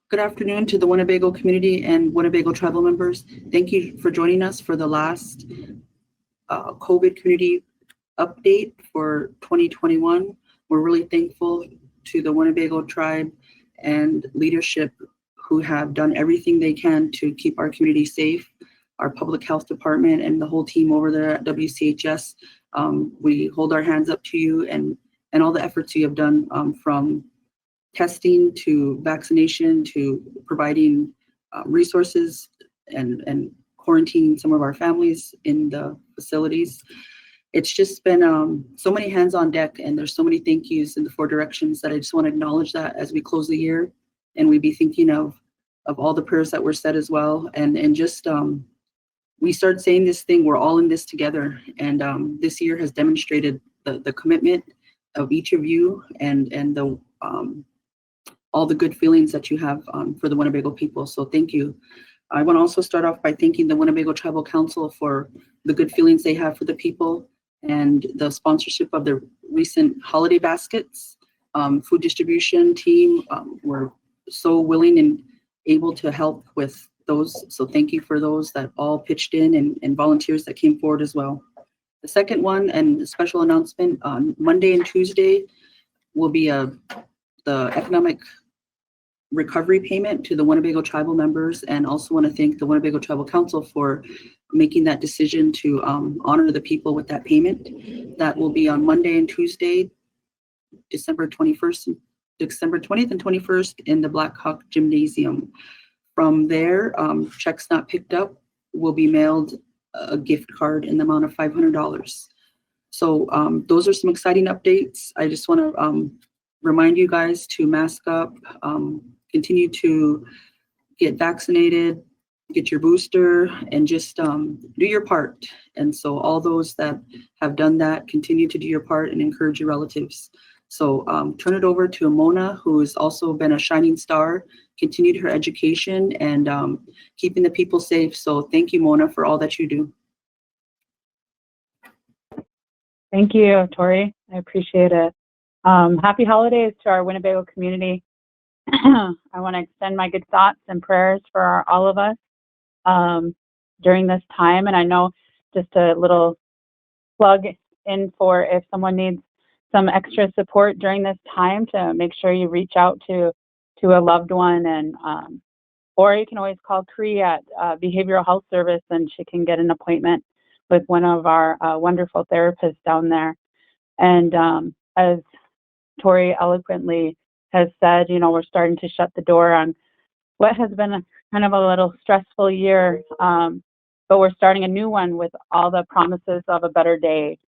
Good afternoon to the Winnebago community and Winnebago tribal members. Thank you for joining us for the last COVID community update for 2021. We're really thankful to the Winnebago tribe and leadership who have done everything they can to keep our community safe. Our public health department and the whole team over there at WCHS, we hold our hands up to you and all the efforts you have done from testing to vaccination to providing resources and quarantining some of our families in the facilities. It's just been so many hands on deck, and there's so many thank yous in the four directions that I just want to acknowledge that as we close the year, and we be thinking of all the prayers that were said as well, and just we started saying this thing, we're all in this together, and this year has demonstrated the commitment of each of you and the all the good feelings that you have for the Winnebago people. So thank you. I want to also start off by thanking the Winnebago Tribal Council for the good feelings they have for the people and the sponsorship of the recent holiday baskets. Food distribution team were so willing and able to help with those. So thank you for those that all pitched in and volunteers that came forward as well. The second one and the special announcement on Monday and Tuesday will be the economic recovery payment to the Winnebago tribal members, and also want to thank the Winnebago Tribal Council for making that decision to honor the people with that payment. That will be on Monday and Tuesday, December 20th and 21st in the Black Hawk Gymnasium. From there, checks not picked up will be mailed a gift card in the amount of $500. So those are some exciting updates. I just want to remind you guys to mask up, continue to get vaccinated, get your booster, and just do your part. And so all those that have done that, continue to do your part and encourage your relatives. So turn it over to Mona, who has also been a shining star, continued her education and keeping the people safe. So thank you, Mona, for all that you do. Thank you, Tori. I appreciate it. Happy holidays to our Winnebago community. I want to extend my good thoughts and prayers for all of us during this time. And I know just a little plug in for if someone needs some extra support during this time, to make sure you reach out to a loved one, and or you can always call Cree at Behavioral Health Service, and she can get an appointment with one of our wonderful therapists down there. And as Tori eloquently has said, you know, we're starting to shut the door on what has been kind of a little stressful year, but we're starting a new one with all the promises of a better day.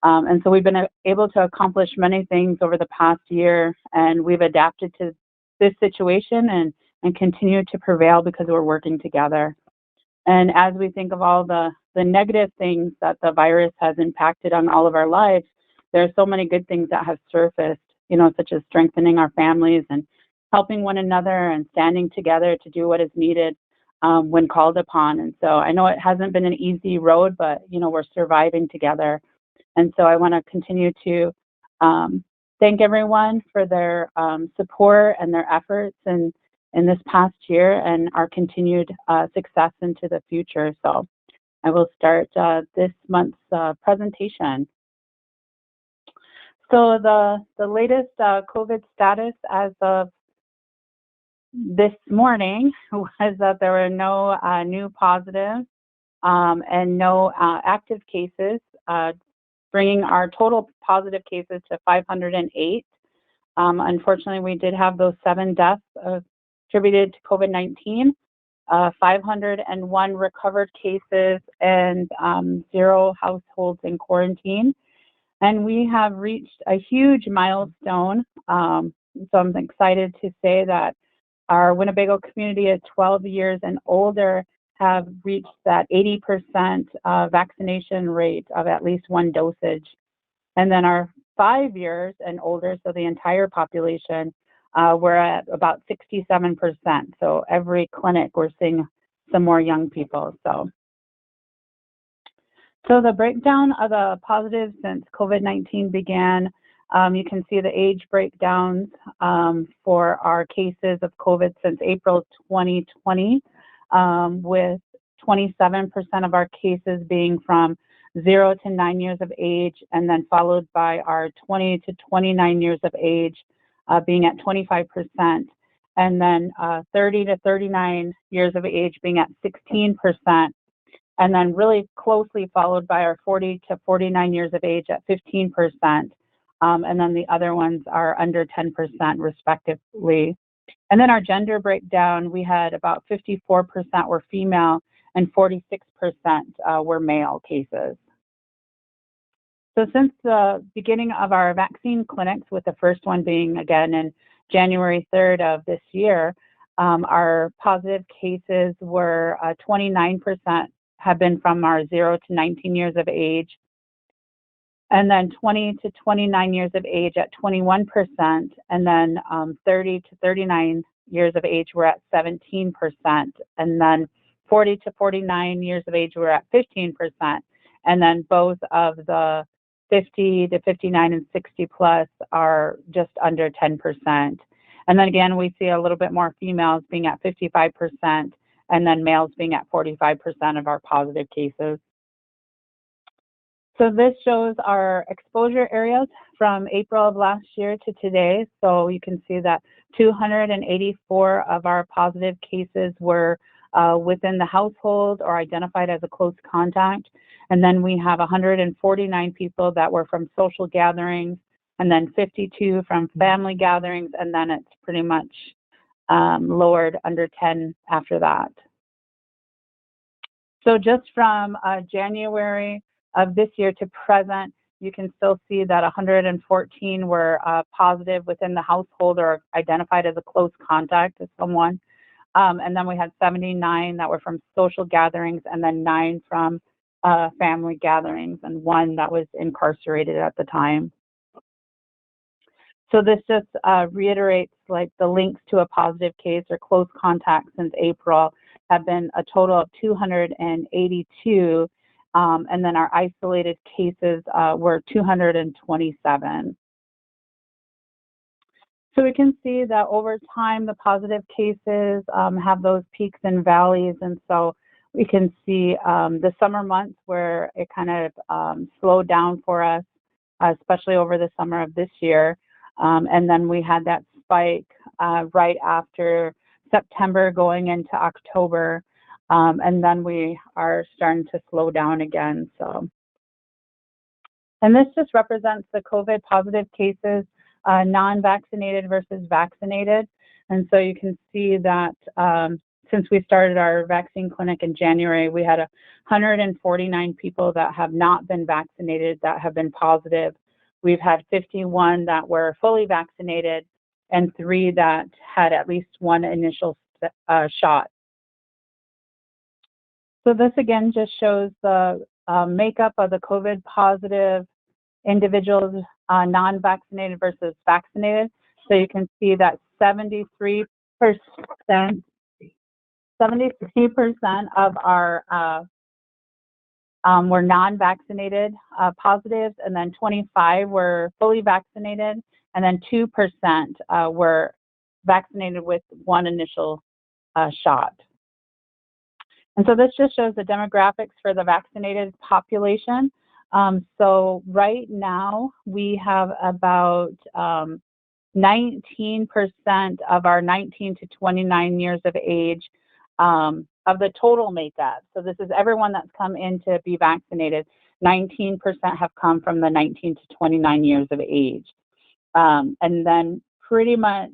And so we've been able to accomplish many things over the past year, and we've adapted to this situation and continue to prevail because we're working together. And as we think of all the negative things that the virus has impacted on all of our lives, there are so many good things that have surfaced, you know, such as strengthening our families and helping one another and standing together to do what is needed when called upon. And so I know it hasn't been an easy road, but, you know, we're surviving together. And so I want to continue to thank everyone for their support and their efforts in this past year and our continued success into the future. So I will start this month's presentation. So the latest COVID status as of this morning was that there were no new positives and no active cases, bringing our total positive cases to 508. Unfortunately, we did have those 7 deaths attributed to COVID-19, 501 recovered cases, and 0 households in quarantine. And we have reached a huge milestone. So I'm excited to say that our Winnebago community at 12 years and older have reached that 80% vaccination rate of at least 1 dosage. And then our 5 years and older, so the entire population, we're at about 67%. So every clinic, we're seeing some more young people. So the breakdown of the positives since COVID-19 began You can see the age breakdowns for our cases of COVID since April 2020, with 27% of our cases being from 0 to 9 years of age, and then followed by our 20 to 29 years of age being at 25%, and then 30 to 39 years of age being at 16%, and then really closely followed by our 40 to 49 years of age at 15%, and then the other ones are under 10% respectively. And then our gender breakdown, we had about 54% were female and 46% were male cases. So since the beginning of our vaccine clinics, with the first one being again in January 3rd of this year, our positive cases were 29% have been from our 0 to 19 years of age, and then 20 to 29 years of age at 21%, and then 30 to 39 years of age were at 17%, and then 40 to 49 years of age were at 15%, and then both of the 50 to 59 and 60 plus are just under 10%. And then again, we see a little bit more females being at 55%, and then males being at 45% of our positive cases. So this shows our exposure areas from April of last year to today. So you can see that 284 of our positive cases were within the household or identified as a close contact. And then we have 149 people that were from social gatherings, and then 52 from family gatherings, and then it's pretty much lowered under 10 after that. So just from January of this year to present, you can still see that 114 were positive within the household or identified as a close contact to someone. And then we had 79 that were from social gatherings, and then 9 from family gatherings, and 1 that was incarcerated at the time. So this just reiterates like the links to a positive case or close contact since April have been a total of 282, and then our isolated cases were 227. So we can see that over time, the positive cases have those peaks and valleys. And so we can see the summer months where it kind of slowed down for us, especially over the summer of this year. And then we had that spike right after September going into October. And then we are starting to slow down again. So, and this just represents the COVID positive cases, non-vaccinated versus vaccinated. And so you can see that since we started our vaccine clinic in January, we had 149 people that have not been vaccinated that have been positive. We've had 51 that were fully vaccinated and 3 that had at least 1 initial shot. So this again just shows the makeup of the COVID positive individuals, non-vaccinated versus vaccinated. So you can see that 73% of our were non-vaccinated positives, and then 25 were fully vaccinated, and then 2% were vaccinated with 1 initial shot. And so this just shows the demographics for the vaccinated population. So right now we have about 19% of our 19 to 29 years of age of the total makeup. So this is everyone that's come in to be vaccinated. 19% have come from the 19 to 29 years of age. And then pretty much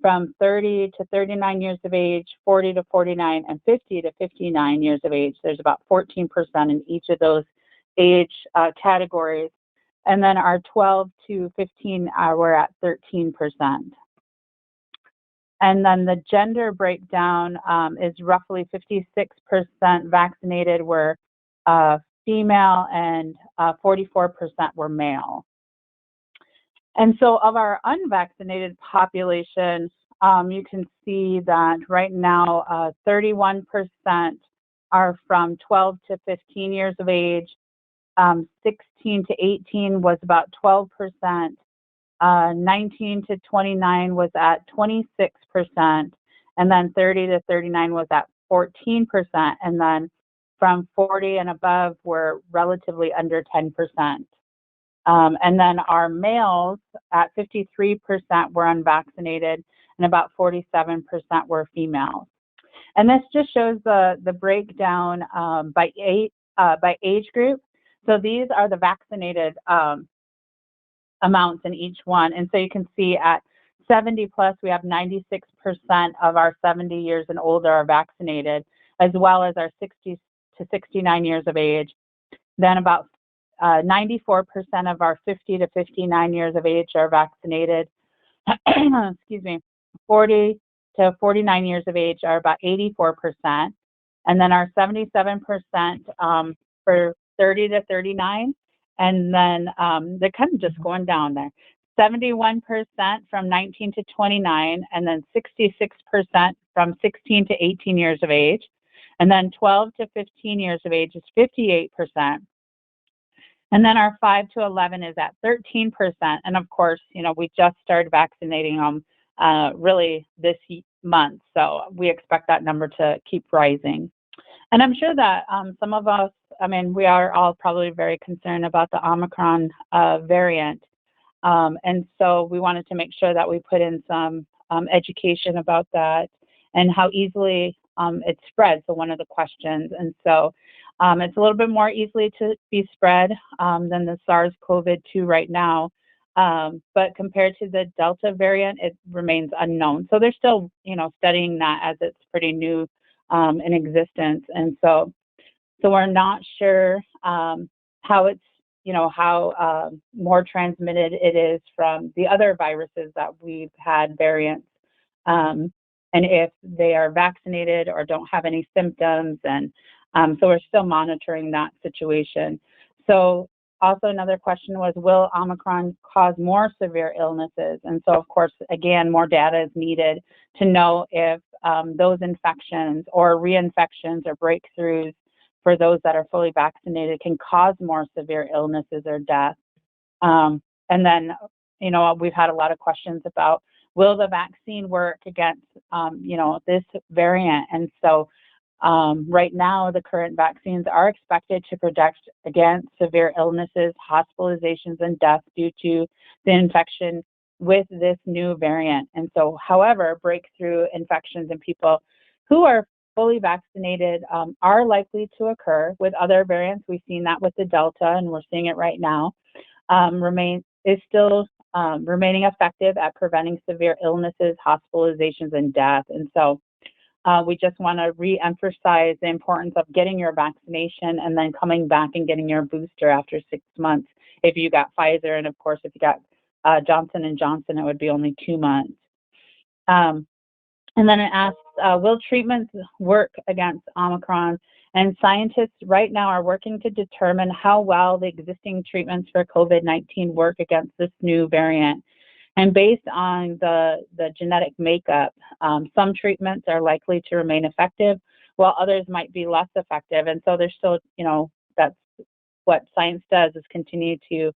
from 30 to 39 years of age, 40 to 49, and 50 to 59 years of age, there's about 14% in each of those age categories. And then our 12 to 15, we're at 13%. And then the gender breakdown is roughly 56% vaccinated were female, and 44% were male. And so of our unvaccinated population, you can see that right now 31% are from 12 to 15 years of age, 16 to 18 was about 12%, 19 to 29 was at 26%, and then 30 to 39 was at 14%, and then from 40 and above were relatively under 10%. And then our males at 53% were unvaccinated, and about 47% were females. And this just shows the breakdown by age group. So these are the vaccinated amounts in each one. And so you can see at 70 plus, we have 96% of our 70 years and older are vaccinated, as well as our 60 to 69 years of age. Then about 94% of our 50 to 59 years of age are vaccinated. Excuse me. 40 to 49 years of age are about 84%. And then our 77% for 30 to 39. And then they're kind of just going down there. 71% from 19 to 29, and then 66% from 16 to 18 years of age. And then 12 to 15 years of age is 58%. And then our 5 to 11 is at 13%. And of course, you know, we just started vaccinating them really this month. So we expect that number to keep rising. And I'm sure that some of us, I mean, we are all probably very concerned about the Omicron variant. And so we wanted to make sure that we put in some education about that and how easily it spreads. So one of the questions. And so it's a little bit more easily to be spread than the SARS-CoV-2 right now. But compared to the Delta variant, it remains unknown. So they're still, you know, studying that as it's pretty new in existence. And so we're not sure how it's, you know, how more transmitted it is from the other viruses that we've had variants, and if they are vaccinated or don't have any symptoms. And so we're still monitoring that situation. So also another question was, will Omicron cause more severe illnesses? And so, of course, again, more data is needed to know if those infections or reinfections or breakthroughs for those that are fully vaccinated can cause more severe illnesses or death. And then, you know, we've had a lot of questions about, will the vaccine work against, you know, this variant? And so right now, the current vaccines are expected to protect against severe illnesses, hospitalizations, and death due to the infection with this new variant. And so, however, breakthrough infections in people who are fully vaccinated are likely to occur with other variants. We've seen that with the Delta, and we're seeing it right now. Is still remaining effective at preventing severe illnesses, hospitalizations, and death. And so we just want to re-emphasize the importance of getting your vaccination and then coming back and getting your booster after 6 months if you got Pfizer. And of course, if you got Johnson & Johnson, it would be only 2 months. And then it asks, will treatments work against Omicron? And scientists right now are working to determine how well the existing treatments for COVID-19 work against this new variant. And based on the genetic makeup, some treatments are likely to remain effective, while others might be less effective. And so there's still, you know, that's what science does, is continue to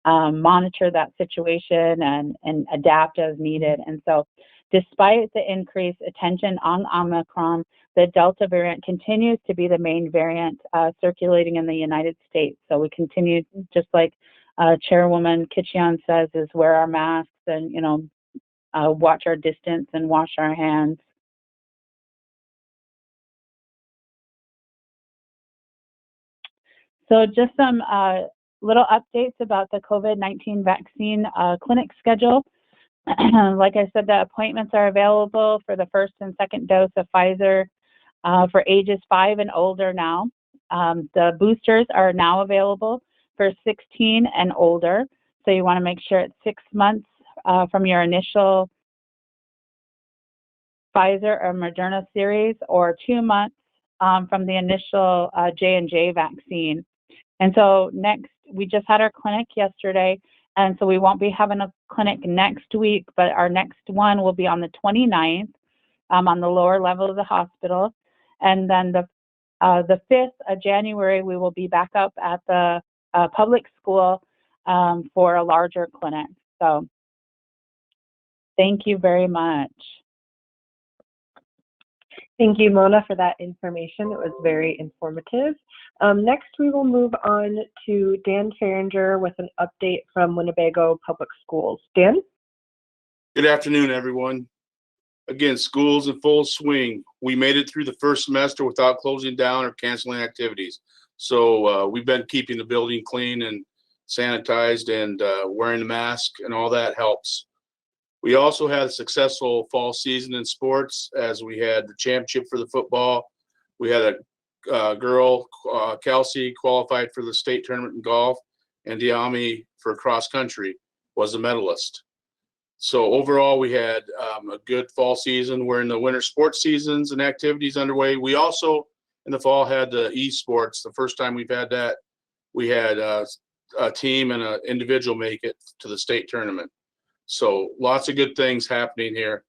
monitor that situation and adapt as needed. And so despite the increased attention on Omicron, the Delta variant continues to be the main variant circulating in the United States. So we continue, just like Chairwoman Kitcheon says, is wear our masks and, you know, watch our distance and wash our hands. So just some little updates about the COVID-19 vaccine clinic schedule. Like I said, the appointments are available for the first and second dose of Pfizer for ages 5 and older now. The boosters are now available for 16 and older. So you want to make sure it's 6 months from your initial Pfizer or Moderna series, or 2 months from the initial J&J vaccine. And so next, we just had our clinic yesterday, and so we won't be having a clinic next week, but our next one will be on the 29th on the lower level of the hospital. And then the 5th of January, we will be back up at the public school for a larger clinic. So Thank you very much. Thank you, Mona, for that information. It was very informative. Next, we will move on to Dan Farringer with an update from Winnebago Public Schools. Dan? Good afternoon, everyone. Again, school's in full swing. We made it through the first semester without closing down or canceling activities. So we've been keeping the building clean and sanitized, and wearing the mask and all that helps. We also had a successful fall season in sports, as we had the championship for the football. We had a girl, Kelsey, qualified for the state tournament in golf, and Diami for cross country was a medalist. So overall, we had a good fall season. We're in the winter sports seasons and activities underway. We also, in the fall, had the esports. The first time we've had that, we had a team and an individual make it to the state tournament. So lots of good things happening here.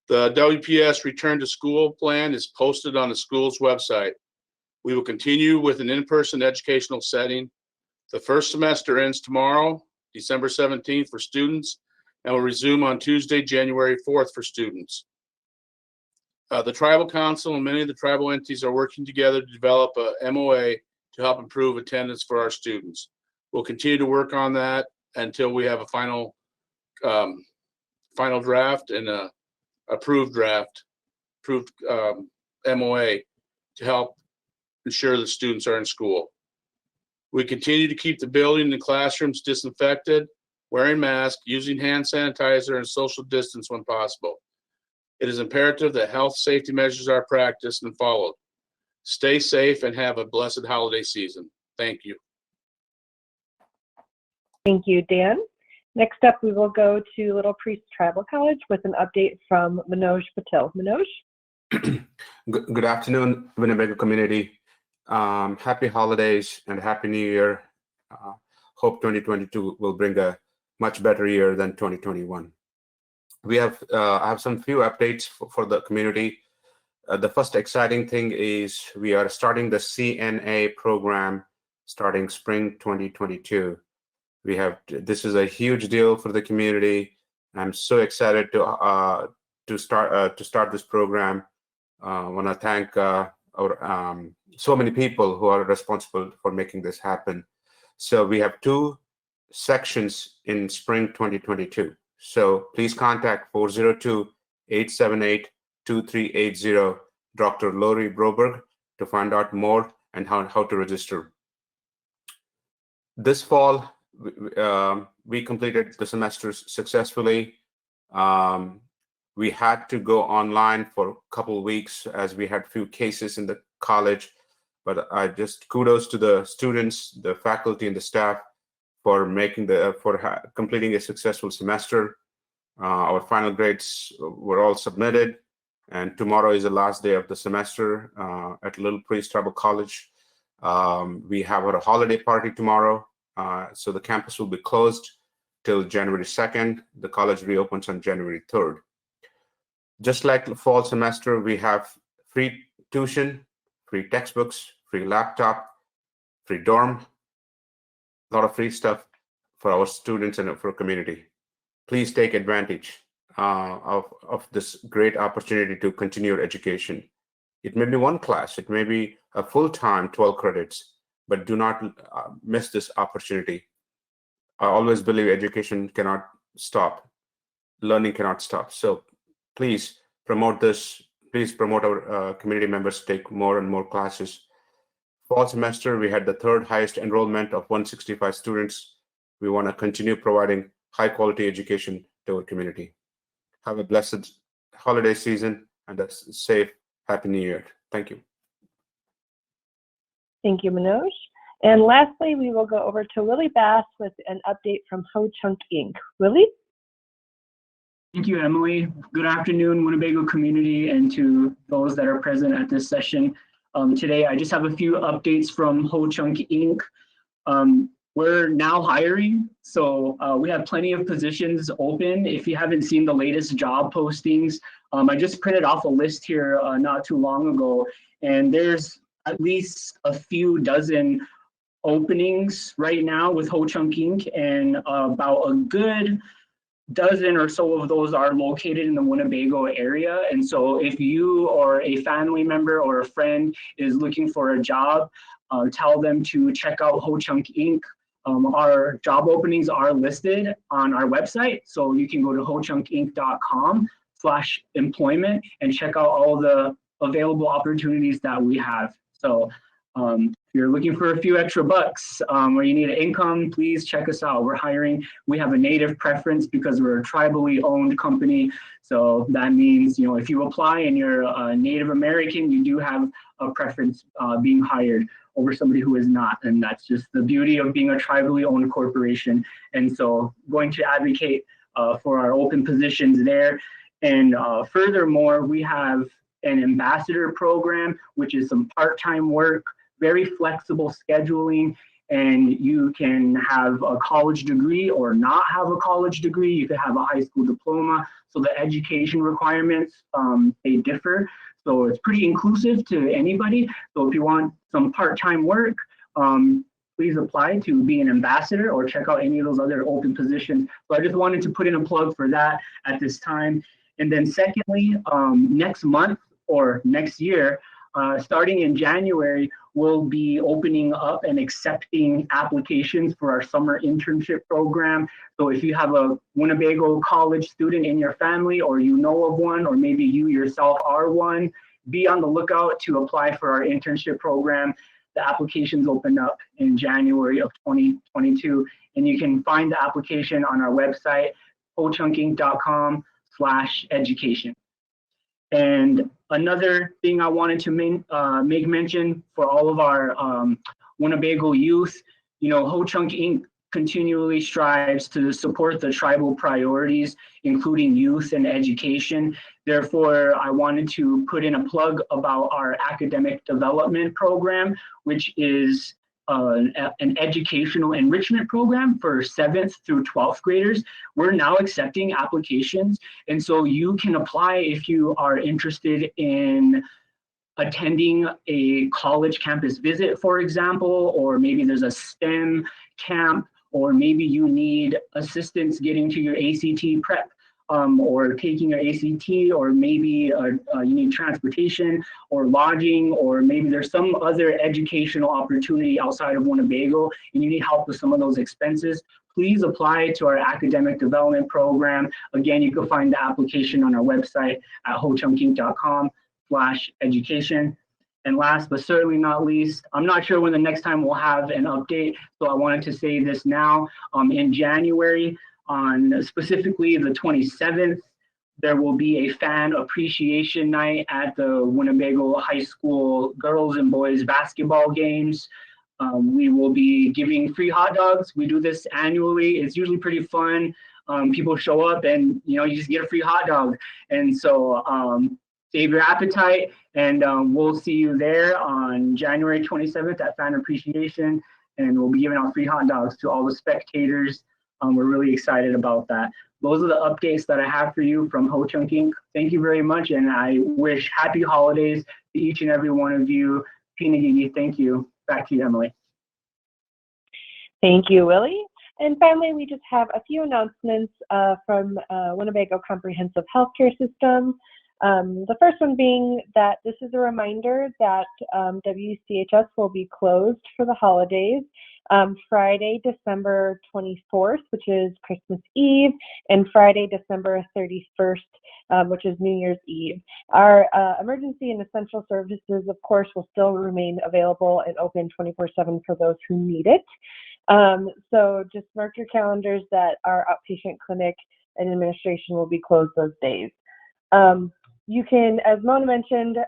The WPS return to school plan is posted on the school's website. We will continue with an in-person educational setting. The first semester ends tomorrow, December 17th for students, and will resume on Tuesday, January 4th for students. The Tribal Council and many of the tribal entities are working together to develop a MOA to help improve attendance for our students. We'll continue to work on that until we have a final draft and a approved MOA to help ensure the students are in school. We continue to keep the building and classrooms disinfected, wearing masks, using hand sanitizer, and social distance when possible. It is imperative that health safety measures are practiced and followed. Stay safe and have a blessed holiday season. Thank you. Thank you, Dan. Next up, we will go to Little Priest Tribal College with an update from Manoj Patel. Manoj? Good afternoon, Winnebago community. Happy holidays and Happy New Year. Hope 2022 will bring a much better year than 2021. I have some few updates for the community. The first exciting thing is we are starting the CNA program starting spring 2022. This is a huge deal for the community. I'm so excited to start this program. I want to thank so many people who are responsible for making this happen. So we have 2 sections in spring 2022. So please contact 402-878-2380 Dr. Lori Broberg to find out more and how to register. This fall, we completed the semesters successfully. We had to go online for a couple of weeks as we had few cases in the college, but I just kudos to the students, the faculty, and the staff for completing a successful semester. Our final grades were all submitted, and tomorrow is the last day of the semester at Little Priest Tribal College. We have our holiday party tomorrow. So the campus will be closed till January 2nd. The college reopens on January 3rd. Just like the fall semester, we have free tuition, free textbooks, free laptop, free dorm, a lot of free stuff for our students and for our community. Please take advantage of this great opportunity to continue your education. It may be one class, it may be a full-time 12 credits, but do not miss this opportunity. I always believe education cannot stop. Learning cannot stop. So please promote this. Please promote our community members to take more and more classes. Fall semester, we had the 3rd highest enrollment of 165 students. We want to continue providing high quality education to our community. Have a blessed holiday season and a safe, Happy New Year. Thank you. Thank you, Manoj. And lastly, we will go over to Willie Bass with an update from Ho Chunk Inc. Willie? Thank you, Emily. Good afternoon, Winnebago community, and to those that are present at this session. Today, I just have a few updates from Ho Chunk Inc. We're now hiring, so we have plenty of positions open. If you haven't seen the latest job postings, I just printed off a list here not too long ago, and there's at least a few dozen openings right now with Ho Chunk Inc. and about a good dozen or so of those are located in the Winnebago area. And so if you or a family member or a friend is looking for a job, tell them to check out Ho Chunk Inc. Our job openings are listed on our website. So you can go to hochunkinc.com/employment and check out all the available opportunities that we have. So if you're looking for a few extra bucks or you need an income, please check us out. We're hiring. We have a native preference because we're a tribally owned company. So that means, you know, if you apply and you're a Native American, you do have a preference being hired over somebody who is not. And that's just the beauty of being a tribally owned corporation. And so going to advocate for our open positions there. And furthermore, we have an ambassador program, which is some part-time work, very flexible scheduling, and you can have a college degree or not have a college degree. You could have a high school diploma. So the education requirements, they differ. So it's pretty inclusive to anybody. So if you want some part-time work, please apply to be an ambassador or check out any of those other open positions. So I just wanted to put in a plug for that at this time. And then secondly, next month or next year, starting in January, we'll be opening up and accepting applications for our summer internship program. So if you have a Winnebago college student in your family, or you know of one, or maybe you yourself are one, be on the lookout to apply for our internship program. The applications open up in January of 2022, and you can find the application on our website, hochunkinc.com/education. And another thing I wanted to make mention for all of our Winnebago youth, you know, Ho Chunk Inc. continually strives to support the tribal priorities, including youth and education. Therefore, I wanted to put in a plug about our academic development program, which is an educational enrichment program for 7th through 12th graders. We're now accepting applications. And so you can apply if you are interested in attending a college campus visit, for example, or maybe there's a STEM camp, or maybe you need assistance getting to your ACT prep, or taking your ACT, or maybe you need transportation or lodging, or maybe there's some other educational opportunity outside of Winnebago and you need help with some of those expenses. Please apply to our academic development program. Again, you can find the application on our website at hochunkinc.com/education. And last but certainly not least, I'm not sure when the next time we'll have an update, so I wanted to say this now. In January, on specifically the 27th, there will be a fan appreciation night at the Winnebago High School girls and boys basketball games. We will be giving free hot dogs. We do this annually. It's usually pretty fun. People show up and, you know, you just get a free hot dog. And so save your appetite, and we'll see you there on January 27th at Fan Appreciation, and we'll be giving out free hot dogs to all the spectators. We're really excited about that. Those are the updates that I have for you from Ho Chunk Inc. Thank you very much, and I wish happy holidays to each and every one of you. Pinagigi, thank you. Back to you, Emily. Thank you, Willie. And finally, we just have a few announcements from Winnebago Comprehensive Healthcare System. The first one being that this is a reminder that WCHS will be closed for the holidays. Friday, December 24th, which is Christmas Eve, and Friday, December 31st, which is New Year's Eve. Our emergency and essential services, of course, will still remain available and open 24/7 for those who need it. So just mark your calendars that our outpatient clinic and administration will be closed those days. You can, as Mona mentioned,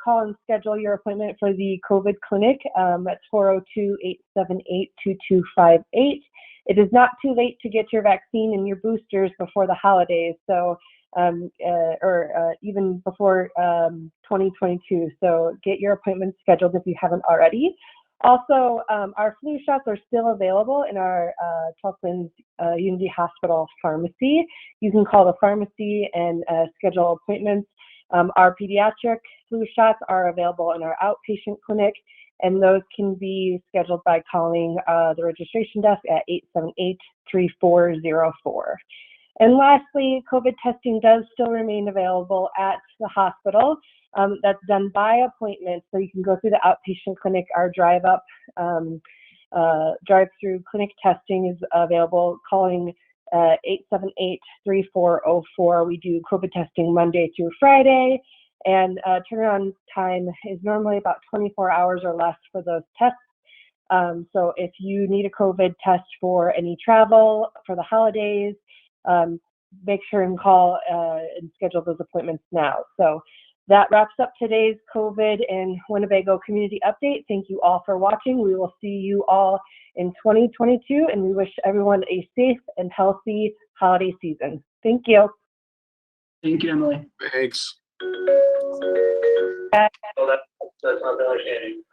call and schedule your appointment for the COVID clinic at 402-878-2258. It is not too late to get your vaccine and your boosters before the holidays, so or even before 2022. So get your appointments scheduled if you haven't already. Also, our flu shots are still available in our Tulsa Unity Hospital pharmacy. You can call the pharmacy and schedule appointments. Our pediatric flu shots are available in our outpatient clinic, and those can be scheduled by calling the registration desk at 878-3404. And lastly, COVID testing does still remain available at the hospital. That's done by appointment, so you can go through the outpatient clinic. Our drive-through clinic testing is available, calling 878-3404. We do COVID testing Monday through Friday, and turnaround time is normally about 24 hours or less for those tests. So if you need a COVID test for any travel for the holidays, make sure and call and schedule those appointments now. So that wraps up today's COVID and Winnebago community update. Thank you all for watching. We will see you all in 2022, and we wish everyone a safe and healthy holiday season. Thank you. Thank you, Emily. Thanks. Oh, that's not really